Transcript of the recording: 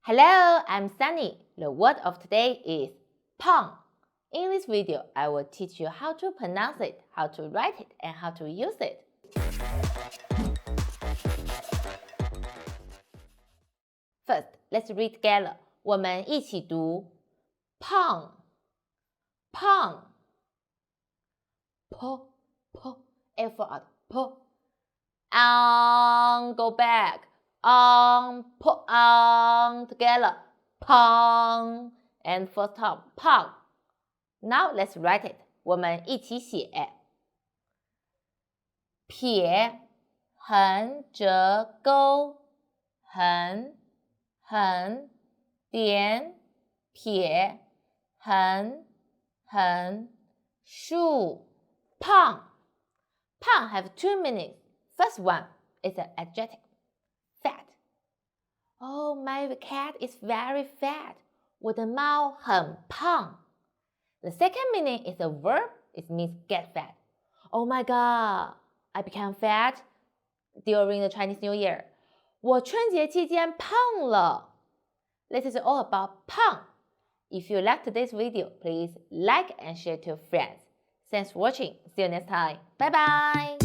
Hello, I'm Sunny. The word of today is Pàng. In this video, I will teach you how to pronounce it, how to write it, and how to use it. First, let's read together. 我们一起读 Pàng, Pàng, P, F for out, P. Go back, put on together, Pàng. And first time, Pàng. Now let's write it. 我们一起写。撇横折钩，横点撇横竖胖。胖 have two meanings. First one is an adjective, fat. Oh, my cat is very fat. 我的猫很胖。The second meaning is a verb. It means get fat. Oh my god, I became fat during the Chinese New Year. 我春节期间胖了。This is all about 胖。If you like today's video, please like and share to friends. Thanks for watching. See you next time. Bye bye.